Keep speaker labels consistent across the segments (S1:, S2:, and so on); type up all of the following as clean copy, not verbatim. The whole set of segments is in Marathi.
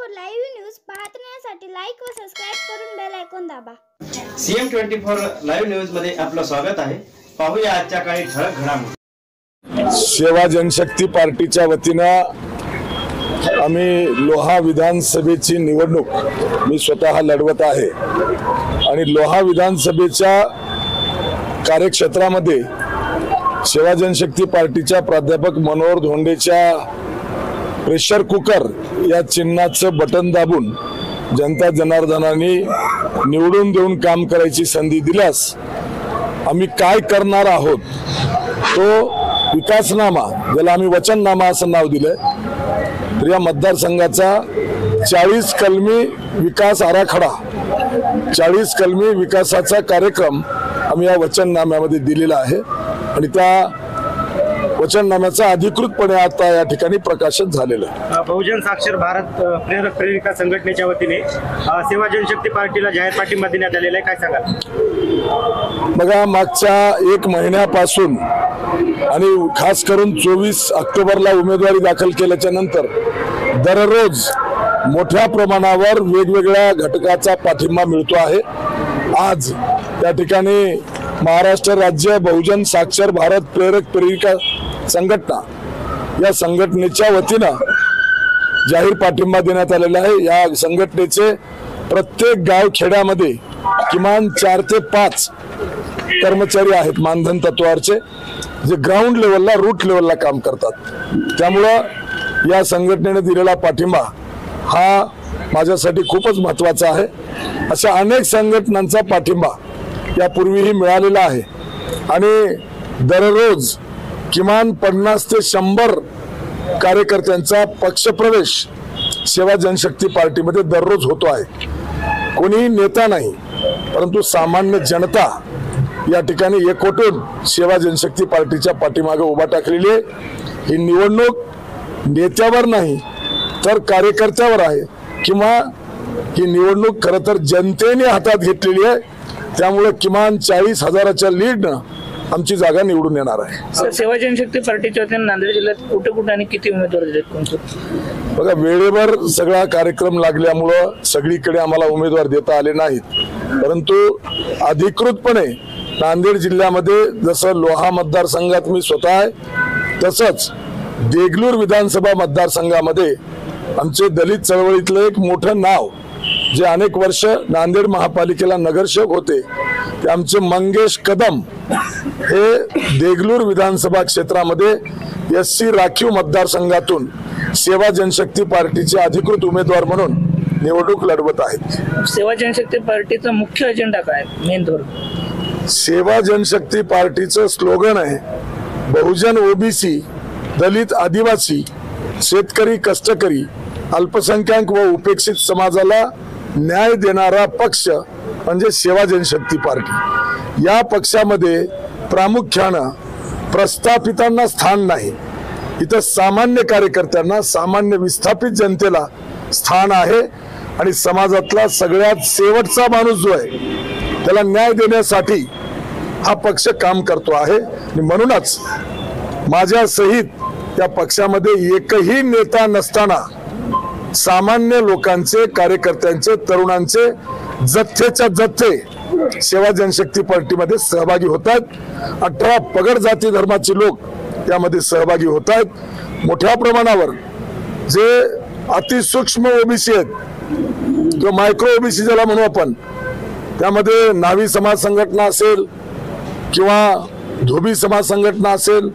S1: 24 लाईव्ह न्यूज पाहण्यासाठी लाईक व सबस्क्राइब करून बेल आयकॉन दाबा।
S2: CM24 लाईव्ह न्यूज मध्ये आपलं स्वागत आहे। पाहूया आजच्या काही ठळक घडामोडी।
S3: सेवा जनशक्ती पार्टीच्या वतीनं आम्ही लोहा विधानसभेची निवडणूक मी स्वतः लढवत आहे आणि लोहा विधानसभेच्या कार्यक्षेत्रामध्ये सेवा जनशक्ती पार्टीच्या प्राध्यापक मनोहर धोंडेच्या प्रेशर कुकर या चिन्हाचं बटन दाबून जनता जनार्दनाने निवडून देऊन काम करायची संधी दिल्यास आम्ही काय करणार आहोत तो विकासनामा, ज्याला आम्ही वचननामा असं नाव दिलंय, तर या मतदारसंघाचा 40 कलमी विकास आराखडा, 40 कलमी विकासाचा कार्यक्रम आम्ही या वचननाम्यामध्ये दिलेला आहे आणि त्या वचननाम्याचा अधिकृतपणे आता या ठिकाणी प्रकाशन झालेलं आहे।
S4: बहुजन साक्षर भारत प्रेरक प्रेरिका संघटनेच्या वतीने सेवा जनशक्ती पार्टीला जाहीर पाठिंबा देण्यात आलेला आहे, काय सांगाल?
S3: बघा, मागच्या 1 महिन्यापासून आणि खास करून 24 ऑक्टोबरला उमेदवारी दाखल केल्याच्या नंतर दररोज मोठ्या प्रमाणावर वेगवेगळ्या घटकाचा पाठिंबा मिळतो आहे। आज त्या ठिकाणी महाराष्ट्र राज्य बहुजन साक्षर भारत प्रेरक प्रेरिका संघटना या संघटनेच्या वतीनं जाहीर पाठिंबा देण्यात आलेला आहे। या संघटनेचे प्रत्येक गाव खेड्यामध्ये किमान 4 ते 5 कर्मचारी आहेत मानधन तत्वावरचे, जे ग्राउंड लेवलला, रूट लेवलला काम करतात। त्यामुळं या संघटनेने दिलेला पाठिंबा हा माझ्यासाठी खूपच महत्त्वाचा आहे। अशा अनेक संघटनांचा पाठिंबा यापूर्वीही मिळालेला आहे आणि दररोज किमान 50 ते 100 कार्यकर्त्यांचा पक्षप्रवेश सेवा जनशक्ती पार्टीमध्ये दररोज होतो आहे। कोणी नेता नाही, परंतु सामान्य जनता या ठिकाणी एकवटून सेवा जनशक्ती पार्टीच्या पाठीमागे उभा टाकलेली आहे। ही निवडणूक नेत्यावर नाही तर कार्यकर्त्यावर आहे, किंवा ही निवडणूक खरं तर जनतेने हातात घेतलेली आहे। त्यामुळे किमान 40,000च्या लीडनं आमची जागा निवडून येणार आहे।
S5: सेवा जनशक्ती पार्टीच्या वतीने नांदेड जिल्ह्यात कुठे कुठे आणि किती उमेदवार दिलेत कोणते?
S3: बघा, वेळेवर सगळा कार्यक्रम लागल्यामुळं सगळीकडे आम्हाला उमेदवार देता आले नाहीत, परंतु अधिकृतपणे नांदेड जिल्ह्यामध्ये जसं लोहा मतदारसंघात मी स्वतः आहे, तसंच देगलूर विधानसभा मतदारसंघामध्ये आमचे दलित चळवळीतलं एक मोठं नाव, जे अनेक वर्ष नांदेड महापालिकेला नगरसेवक होते, ते आमचे मंगेश कदम हे देगलूर विधानसभा क्षेत्रामध्ये SC राखीव मतदारसंघातून सेवा जनशक्ती पार्टीचे अधिकृत उमेदवार म्हणून निवडणूक लढवत आहेत।
S5: सेवा जनशक्ती पार्टीचा मुख्य अजेंडा काय, मेन धोरण?
S3: सेवा जनशक्ती पार्टीचं स्लोगन आहे, बहुजन OBC, दलित आदिवासी, शेतकरी कष्टकरी, अल्पसंख्याक व उपेक्षित समाजाला न्याय देणारा पक्ष म्हणजे सेवा जनशक्ती पार्टी। या पक्षामध्ये प्रामुख्यानं प्रस्थापितांना स्थान नाही, इथं सामान्य कार्यकर्त्यांना, सामान्य विस्थापित जनतेला स्थान आहे आणि समाजातला सगळ्यात शेवटचा माणूस जो आहे त्याला न्याय देण्यासाठी हा पक्ष काम करतो आहे। आणि म्हणूनच माझ्या सहित या पक्षामध्ये एकही नेता नसताना सामान्य लोकांचे, कार्यकर्त्यांचे, तरुणांचे जथ्थेच्या जथ्थे सेवा जनशक्ती पार्टीमध्ये सहभागी होतात। 18 पगड जाती धर्माचे लोक यामध्ये सहभागी होतात। मोठ्या प्रमाणावर जे अतिसूक्ष्म OBC आहेत किंवा मायक्रो OBC ज्याला म्हणू आपण, त्यामध्ये न्हावी समाज संघटना असेल किंवा धोबी समाज संघटना असेल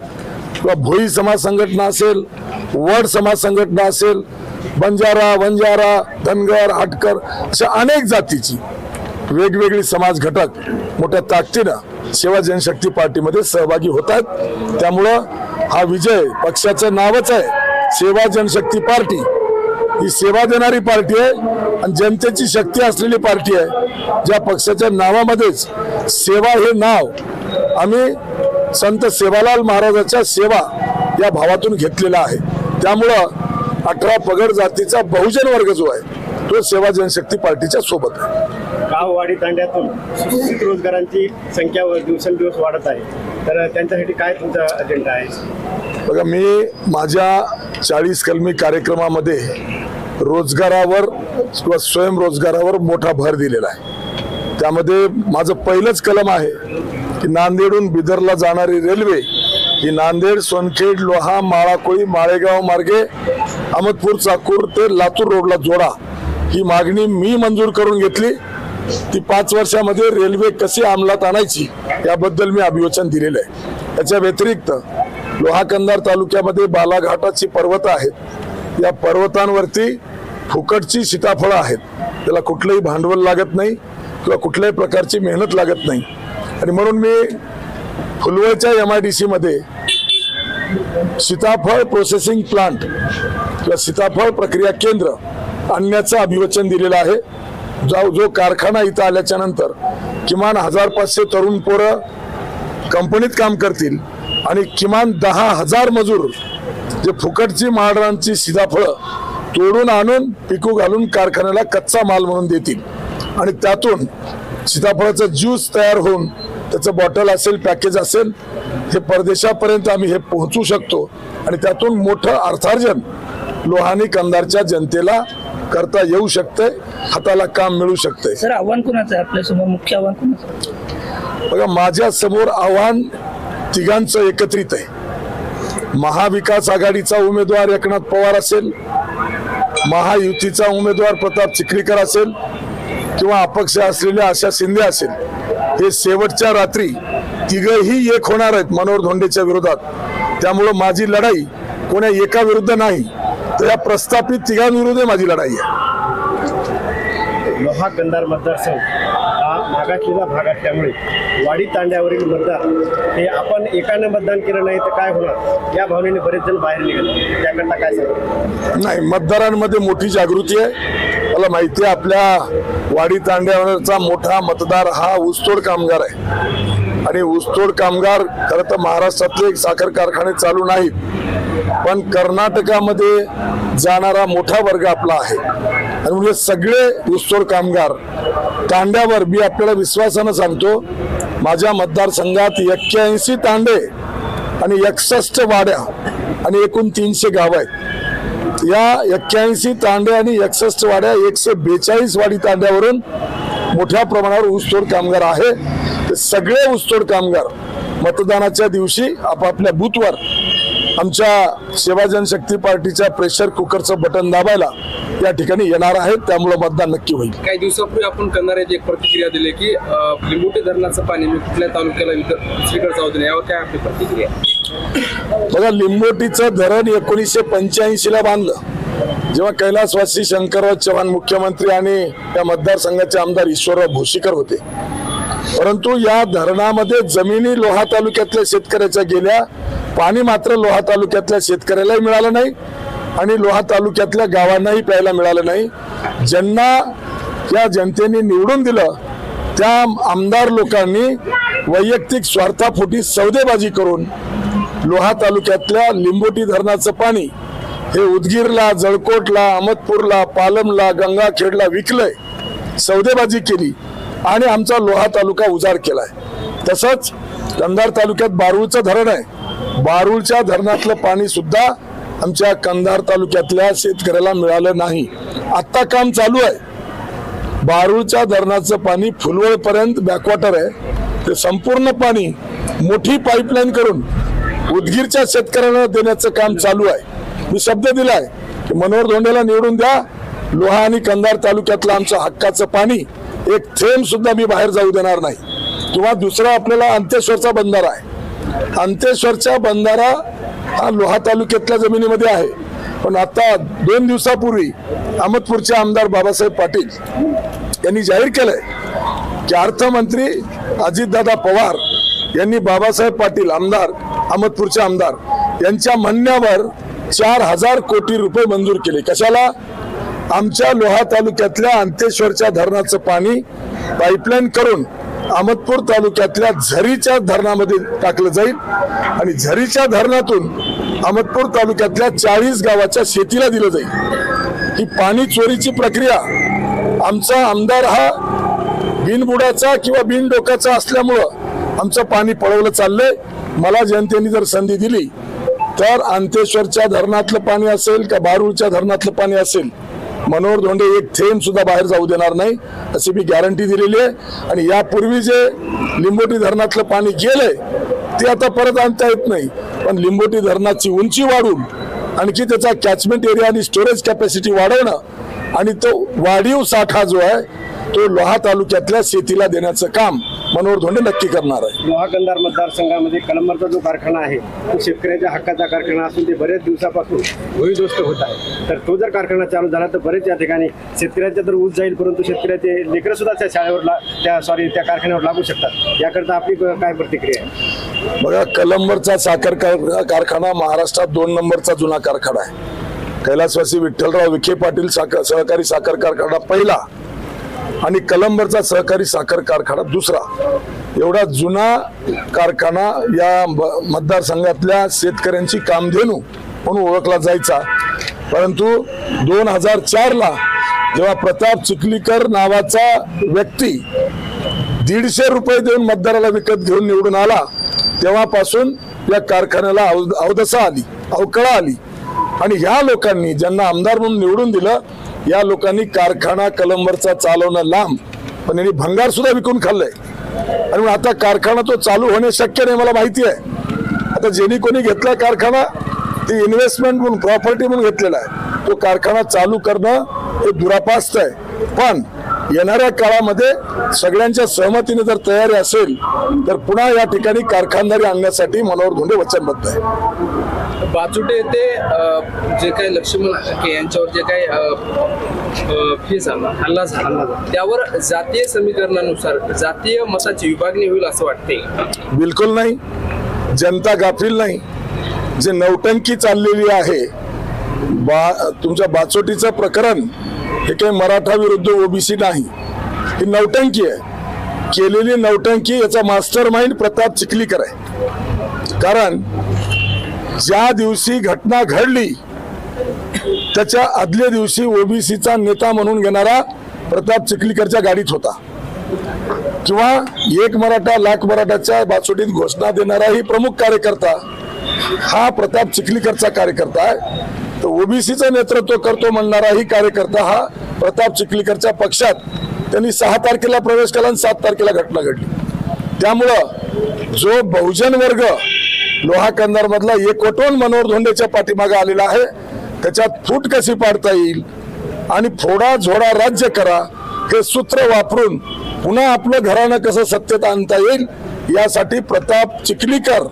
S3: किंवा भोई समाज संघटना असेल, वड समाज संघटना असेल, बंजारा, वंजारा, धनगर, हटकर, अशा अनेक जातीची वेगवेगळी समाज घटक मोठ्या ताकदीनं सेवा जनशक्ती पार्टीमध्ये सहभागी होतात। त्यामुळं हा विजय, पक्षाचं नावच आहे सेवा जनशक्ती पार्टी, ही सेवा देणारी पार्टी आहे आणि जनतेची शक्ती असलेली पार्टी आहे। ज्या पक्षाच्या नावामध्येच सेवा हे नाव आम्ही संत सेवालाल महाराजांच्या सेवा या भावातून घेतलेला आहे। त्यामुळं 18 पगड जातीचा बहुजन वर्ग जो आहे तो सेवा जनशक्ती पार्टीच्या सोबत आहे।
S4: गाववाडी तांड्यातून सुशिक्षित रोजगारांची संख्या दिवसेंदिवस वाढत आहे, तर त्यांच्यासाठी काय तुमचा अजेंडा आहे?
S3: बघा, मी माझ्या 40 कलमी कार्यक्रमामध्ये रोजगारावर किंवा स्वयंरोजगारावर मोठा भर दिलेला आहे। त्यामध्ये माझं पहिलंच कलम आहे की नांदेडहून बिदरला जाणारी रेल्वे ही नांदेड, सोनखेड, लोहा, माळाकोळी, माळेगाव मार्गे अहमदपूर, चाकूर ते लातूर रोडला जोडा, ही मागणी मी मंजूर करून घेतली। ती 5 वर्षामध्ये रेल्वे कशी अंमलात आणायची याबद्दल मी अभिवचन दिलेलं आहे। त्याच्या व्यतिरिक्त लोहा कंधार तालुक्यामध्ये बालाघाटाची पर्वत आहेत, या पर्वतांवरती फुकटची सीताफळं आहेत, त्याला कुठलंही भांडवल लागत नाही किंवा कुठल्याही प्रकारची मेहनत लागत नाही, आणि म्हणून मी फुलवळच्या MIDC मध्ये सीताफळ प्रोसेसिंग प्लांट किंवा सीताफळ प्रक्रिया केंद्र आणण्याचं अभिवचन दिलेलं आहे। जो कारखाना इथं आल्याच्या नंतर किमान 1500 तरुण पोरं कंपनीत काम करतील आणि किमान 10,000 मजूर जे फुकटची माळरांची सीताफळं तोडून आणून पिकू घालून कारखान्याला कच्चा माल म्हणून देतील, आणि त्यातून सीताफळाचं ज्यूस तयार होऊन त्याचं बॉटल असेल, पॅकेज असेल, हे परदेशापर्यंत आम्ही हे पोहोचू शकतो, आणि त्यातून मोठं अर्थार्जन लोहानी कंधारच्या जनतेला करता येऊ शकते, हाताला काम मिळू शकते।
S5: सर, आव्हान कोणाचं आहे आपल्या समोर? मुख्य आव्हान कोणाचं?
S3: बघा, माझ्या समोर आव्हान तिघांचं एकत्रित आहे। महाविकास आघाडीचा उमेदवार एकनाथ पवार असेल, महायुतीचा उमेदवार प्रताप चिखलीकर असेल, किंवा अपक्ष असलेल्या आशा शिंदे असेल, हे शेवटच्या रात्री तिघही एक होणार आहेत मनोहर धोंडेच्या विरोधात। त्यामुळे माझी लढाई कोण्या एका विरुद्ध नाही, तर या प्रस्थापित तिघांविरुद्ध माझी लढाई आहे।
S4: लोहा कंधार मतदारसंघ हा मागासलेला भाग असल्यामुळे वाडी तांड्यावरील मतदार हे आपण एकाने मतदान केलं नाही तर काय होणार या भावनेने बरेच जण बाहेर निघाले, त्याकरता काय सांगतात?
S3: नाही, मतदारांमध्ये मोठी जागृती आहे। मला माहिती आहे आपल्या वाडी तांड्यावरचा मोठा मतदार हा ऊसतोड कामगार आहे, आणि ऊसतोड कामगार खरं तर महाराष्ट्रातले एक साखर कारखाने चालू नाहीत, पण कर्नाटकामध्ये जाणारा मोठा वर्ग आपला आहे, आणि म्हणजे सगळे ऊसतोड कामगार तांड्यावर, मी आपल्याला विश्वासानं सांगतो, माझ्या मतदारसंघात 81 तांडे आणि 61 वाड्या आणि एकूण 300 गाव आहेत। या 81 तांडे आणि 61 वाड्या 142 वाडी तांड्यावरून मोठ्या प्रमाणावर ऊसतोड कामगार आहे। ते सगळे ऊसतोड कामगार मतदानाच्या दिवशी आपापल्या बूथवर आमच्या सेवा जनशक्ती पार्टीच्या प्रेशर कुकरचं बटन दाबायला या ठिकाणी येणार आहेत, त्यामुळे मतदान नक्की होईल।
S6: काही दिवसापूर्वी आपण कंधाराची एक प्रतिक्रिया दिली की लिंबोटी धरणाचं पाणी मी कुठल्या तालुक्याला दुसरीकडे जाऊ दे, यावर काय आपली प्रतिक्रिया?
S3: बघा, लिंबोटीचं धरण 1985 ला बांधलं, जेव्हा कैलासवासी शंकरराव चव्हाण मुख्यमंत्री आणि या मतदारसंघाचे आमदार ईश्वरराव भोशीकर होते। परंतु या धरणामध्ये जमिनी लोहा तालुक्यातल्या शेतकऱ्याच्या गेल्या, पाणी मात्र लोहा तालुक्यातल्या शेतकऱ्यालाही मिळालं नाही आणि लोहा तालुक्यातल्या गावांनाही प्यायला मिळालं नाही। ज्यांना या जनतेने निवडून दिलं त्या आमदार लोकांनी वैयक्तिक स्वार्थापोटी सौदेबाजी करून लोहा तालुक्यातल्या लिंबोटी धरणाचं पाणी हे उदगीरला, जळकोटला, अहमदपूरला, पालमला, गंगाखेडला विकलंय, सौदेबाजी केली आणि आमचा लोहा तालुका उजाड केलाय। तसंच कंधार तालुक्यात बारूळचं धरण आहे, बारूळच्या धरणातलं पाणी सुद्धा आमच्या कंधार तालुक्यातल्या शेतकऱ्याला मिळालं नाही। आता काम चालू आहे, बारूळच्या धरणाचं पाणी फुलवळपर्यंत बॅकवॉटर आहे, ते संपूर्ण पाणी मोठी पाईपलाईन करून उदगीरच्या शेतकऱ्यांना देण्याचं काम चालू आहे। मी शब्द दिलाय की मनोहर धोंडेला निवडून द्या, लोहा आणि कंधार तालुक्यातलं आमचं हक्काचं पाणी एक थेंब सुद्धा मी बाहेर जाऊ देणार नाही। किंवा दुसरा आपल्याला अंतेश्वरचा बंधारा आहे, अंतेश्वरचा बंधारा हा लोहा तालुक्यातल्या जमिनीमध्ये आहे, पण आता 2 दिवसापूर्वी अहमदपूरचे आमदार बाबासाहेब पाटील यांनी जाहीर केलंय की अर्थमंत्री अजितदादा पवार यांनी बाबासाहेब पाटील आमदार, अहमदपूरचे आमदार यांच्या म्हणण्यावर 4000 कोटी रुपये मंजूर केले। कशाला? आमच्या लोहा तालुक्यातल्या अंतेश्वरच्या धरणाचं पाणी पाईपलाईन करून अहमदपूर तालुक्यातल्या झरीच्या धरणामध्ये टाकलं जाईल आणि झरीच्या धरणातून अहमदपूर तालुक्यातल्या 40 गावाच्या शेतीला दिलं जाईल। ही पाणी चोरीची प्रक्रिया आमचा आमदार हा बिनबुडाचा किंवा बिनडोकाचा असल्यामुळं आमचं पाणी पळवलं चाललंय। मला जनतेने जर संधी दिली तर अंतेश्वरच्या धरणातलं पाणी असेल का बारूळच्या धरणातलं पाणी असेल, मनोहर धोंडे एक थेंब सुद्धा बाहेर जाऊ देणार नाही अशी मी गॅरंटी दिलेली आहे। आणि यापूर्वी जे लिंबोटी धरणातलं पाणी गेलंय ते आता परत आणता येत नाही, पण लिंबोटी धरणाची उंची वाढून आणखी त्याचा कॅचमेंट एरिया आणि स्टोरेज कॅपॅसिटी वाढवणं आणि तो वाढीव साठा जो आहे तो लोहा तालुक्यातल्या शेतीला देण्याचं काम मनोहर धोंडे नक्की करणार आहे।
S4: लोहा कंधार मतदारसंघामध्ये कलंबरचा जो कारखाना आहे तो शेतकऱ्याच्या हक्काचा कारखाना असून ते बरेच दिवसापासून भुईध्वस्त होत आहे। तर तो जर कारखाना चालू झाला तर बरेच या ठिकाणी शेतकऱ्याच्या तर ऊस जाईल, परंतु शेतकऱ्याचे लेकरं सुद्धा त्या शाळेवर त्या कारखान्यावर लागू शकतात। याकरता आपली काय प्रतिक्रिया आहे?
S3: बघा, कलंबरचा साखर कारखाना महाराष्ट्रात 2 नंबरचा जुना कारखाना आहे। कैलासवासी विठ्ठलराव विखे पाटील सहकारी साखर कारखाना पहिला आणि कलंबरचा सहकारी साखर कारखाना दुसरा, एवढा जुना कारखाना या मतदारसंघातल्या शेतकऱ्यांची कामधेनू म्हणून ओळखला जायचा। परंतु 2004 ला जेव्हा प्रताप चिखलीकर नावाचा व्यक्ती 150 रुपये देऊन मतदाराला विकत घेऊन निवडून आला तेव्हापासून या कारखान्याला अवदसा आली, अवकळा आली। आणि ह्या लोकांनी ज्यांना आमदार म्हणून निवडून दिलं, या लोकांनी कारखाना कलंबरचा चालवणं लांब, पण यांनी भंगार सुद्धा विकून खाल्लंय। आणि आता कारखाना तो चालू होणे शक्य नाही, मला माहिती आहे। आता ज्यांनी कोणी घेतला कारखाना ते इन्व्हेस्टमेंट म्हणून, प्रॉपर्टी म्हणून घेतलेला आहे, तो कारखाना चालू करणं हे दुरापास्त आहे। पण येणाऱ्या काळामध्ये सगळ्यांच्या सहमतीने जर तयारी असेल तर पुन्हा या ठिकाणी कारखानदारी आणण्यासाठी मनोहर धोंडे वचनबद्ध आहे।
S6: बाचुटे येथे जे काही लक्ष्मण हाके यांच्यावर जे काही हल्ला झाला त्यावर जातीय समीकरणानुसार जातीय मताची विभागणी होईल असं वाटते?
S3: बिलकुल नाही, जनता गाफील नाही। जे नौटंकी चाललेली आहे, तुमच्या बाचोटीचं प्रकरण हे काही मराठा विरुद्ध ओबीसी नाही, ही नौटंकी आहे। केलेली नौटंकी याचा मास्टर माइंड प्रताप चिखलीकर आहे। कारण ज्या दिवशी घटना घडली त्याच्या आदल्या दिवशी ओबीसीचा नेता म्हणून घेणारा प्रताप चिखलीकरच्या गाडीत होता, किंवा एक मराठा लाख मराठाच्या बाचोटीत घोषणा देणारा ही प्रमुख कार्यकर्ता हा प्रताप चिखलीकरचा कार्यकर्ता आहे। तर ओबीसीचं नेतृत्व करतो म्हणणारा ही कार्यकर्ता हा प्रताप चिखलीकरच्या पक्षात त्यांनी 6 तारखेला प्रवेश केला आणि 7 तारखेला घटना घडली। त्यामुळं जो बहुजन वर्ग लोहा कंधार मधला एकवटून मनोहर धोंडेच्या पाठीमागे आलेला आहे, त्याच्यात फूट कशी पाडता येईल आणि फोडा झोडा राज्य करा हे सूत्र वापरून पुन्हा आपलं घराणं कसं सत्तेत आणता येईल यासाठी प्रताप चिखलीकर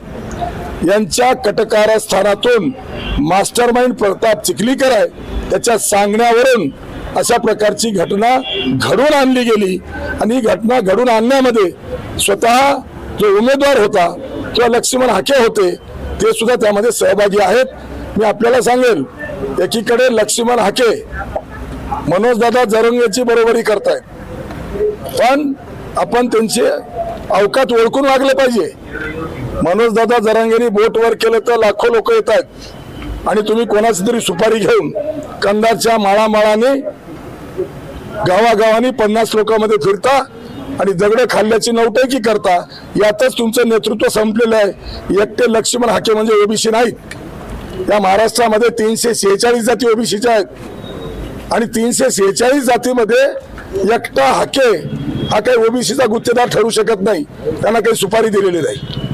S3: यांच्या कटकारस्थानातून मास्टरमाइंड प्रताप चिखलीकर आहे। त्याच्या सांगण्यावरून अशा प्रकारची घटना घडून आणली गेली आणि ही घटना घडून आणण्यामध्ये स्वतः जो उमेदवार होता किंवा लक्ष्मण हाके होते ते सुद्धा त्यामध्ये सहभागी आहेत। मी आपल्याला सांगेल, एकीकडे लक्ष्मण हाके मनोजदादा जरंगेची बरोबरी करतायत, पण आपण त्यांचे अवकात ओळखून वागले पाहिजे। मनोजदादा जरांगेंनी बोट वर केलं तर लाखो लोक येत आहेत आणि तुम्ही कोणाची तरी सुपारी घेऊन कंधारच्या माळामाळाने गावागावानी 50 लोकांमध्ये फिरता आणि दगड खाल्ल्याची नौटंकी करता, यातच तुमचं नेतृत्व संपलेलं आहे। एकटे लक्ष्मण हाके म्हणजे ओबीसी नाहीत। या महाराष्ट्रामध्ये 346 जाती ओबीसीच्या आहेत आणि 346 जातीमध्ये एकटा हाके हा काही ओबीसीचा गुत्तेदार ठरू शकत नाही, त्यांना काही सुपारी दिलेली नाही।